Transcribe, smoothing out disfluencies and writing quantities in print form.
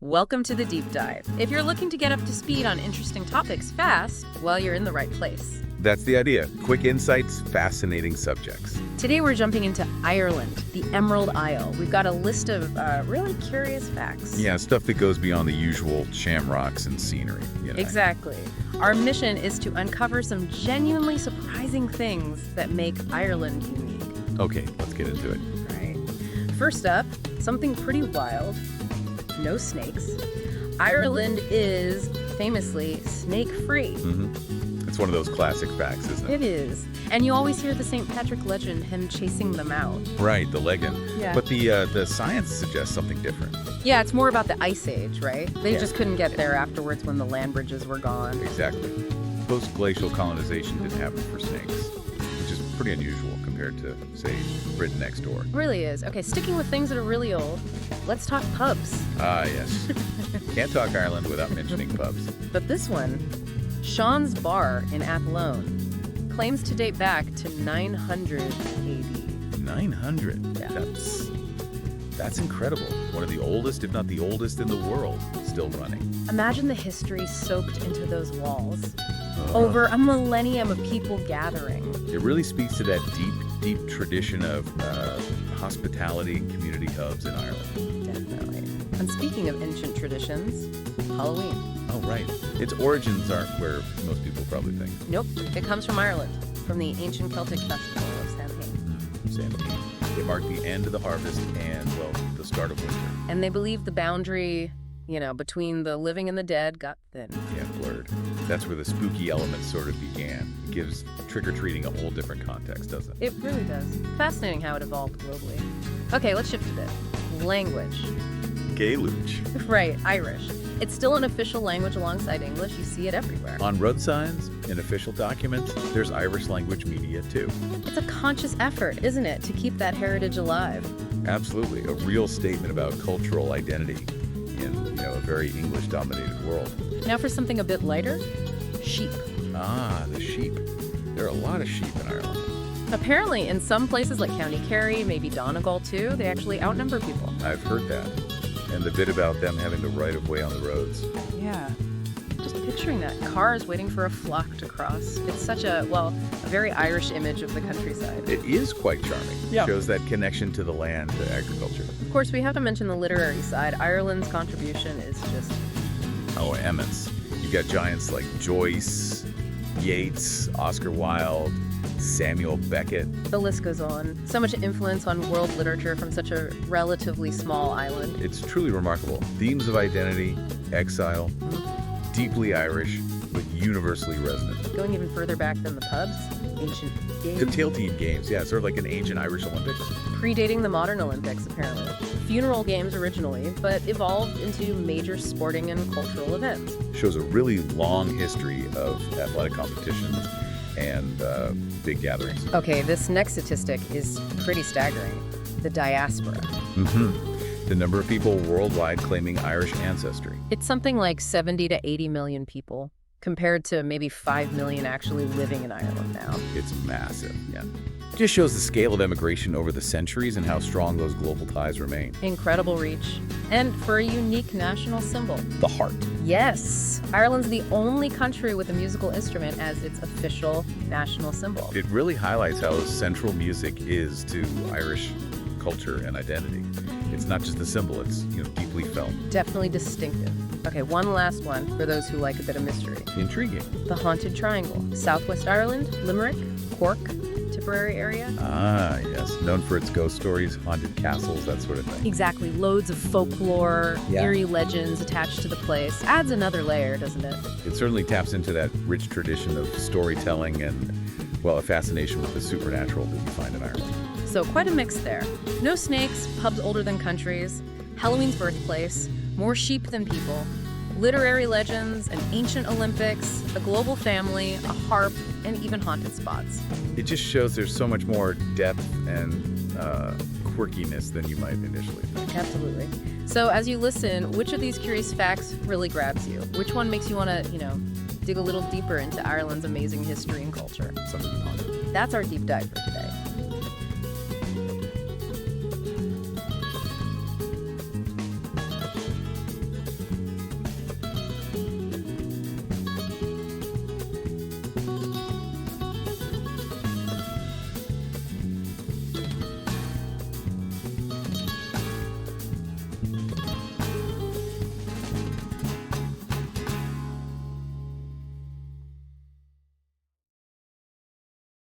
Welcome to the Deep Dive. If you're looking to get up to speed on interesting topics fast, well, you're in the right place. That's the idea. Quick insights, fascinating subjects. Today we're jumping into Ireland, the Emerald Isle. We've got a list of really curious facts. Yeah, stuff that goes beyond the usual shamrocks and scenery. Exactly. Our mission is to uncover some genuinely surprising things that make Ireland unique. Okay, let's get into it. Right. First up, something pretty wild. No snakes. Ireland is famously snake-free. It's one of those classic facts, isn't it? It is. And you always hear the St. Patrick legend, him chasing them out. Right, the legend. Yeah. But the science suggests something different. Yeah, it's more about the Ice Age, right? They Yeah. just couldn't get there afterwards when the land bridges were gone. Exactly. Post-glacial colonization didn't happen for snakes, which is pretty unusual compared to, say, Britain next door. It really is. Okay, sticking with things that are really old, let's talk pubs. Ah, yes. Can't talk Ireland without mentioning pubs. But this one, Sean's Bar in Athlone, claims to date back to 900 AD. 900? Yeah. That's incredible. One of the oldest, if not the oldest in the world, still running. Imagine the history soaked into those walls. Over a millennium of people gathering. It really speaks to that deep tradition of hospitality and community hubs in Ireland. Definitely. And speaking of ancient traditions, Halloween. Oh, right. Its origins aren't where most people probably think. Nope, it comes from Ireland, from the ancient Celtic festival of Samhain. Samhain. It marked the end of the harvest and, well, the start of winter. And they believe the boundary, between the living and the dead got thin. Yeah, blurred. That's where the spooky element sort of began. It gives trick-or-treating a whole different context, doesn't it? It really does. Fascinating how it evolved globally. Okay, let's shift a bit. Language. Gaelúch. Right, Irish. It's still an official language alongside English. You see it everywhere. On road signs, in official documents, there's Irish language media too. It's a conscious effort, isn't it, to keep that heritage alive? Absolutely. A real statement about cultural identity in, a very English-dominated world. Now for something a bit lighter, sheep. Ah, the sheep. There are a lot of sheep in Ireland. Apparently, in some places like County Kerry, maybe Donegal too, they actually outnumber people. I've heard that. And the bit about them having the right-of-way on the roads. Yeah. Just picturing that. Cars waiting for a flock to cross. It's such a very Irish image of the countryside. It is quite charming. Yeah. Shows that connection to the land, to agriculture. Of course, we have to mention the literary side. Ireland's contribution is just... Oh, immense. You've got giants like Joyce, Yeats, Oscar Wilde, Samuel Beckett. The list goes on. So much influence on world literature from such a relatively small island. It's truly remarkable. Themes of identity, exile, deeply Irish, but universally resonant. Going even further back than the pubs, ancient games. The tail team games, yeah, sort of like an ancient Irish Olympics. Predating the modern Olympics, apparently. Funeral games originally, but evolved into major sporting and cultural events. Shows a really long history of athletic competitions and big gatherings. Okay, this next statistic is pretty staggering. The diaspora. The number of people worldwide claiming Irish ancestry. It's something like 70 to 80 million people, compared to maybe 5 million actually living in Ireland now. It's massive, yeah. It just shows the scale of immigration over the centuries and how strong those global ties remain. Incredible reach. And for a unique national symbol. The heart. Yes, Ireland's the only country with a musical instrument as its official national symbol. It really highlights how central music is to Irish culture and identity. It's not just a symbol, it's deeply felt. Definitely distinctive. Okay, one last one for those who like a bit of mystery. Intriguing. The Haunted Triangle. Southwest Ireland, Limerick, Cork, Tipperary area. Ah, yes. Known for its ghost stories, haunted castles, that sort of thing. Exactly. Loads of folklore, Yeah. eerie legends attached to the place. Adds another layer, doesn't it? It certainly taps into that rich tradition of storytelling and, a fascination with the supernatural that you find in Ireland. So quite a mix there. No snakes, pubs older than countries, Halloween's birthplace, more sheep than people, literary legends, an ancient Olympics, a global family, a harp, and even haunted spots. It just shows there's so much more depth and quirkiness than you might initially think. Absolutely. So as you listen, which of these curious facts really grabs you? Which one makes you want to, dig a little deeper into Ireland's amazing history and culture? Something to ponder. That's our deep dive for today.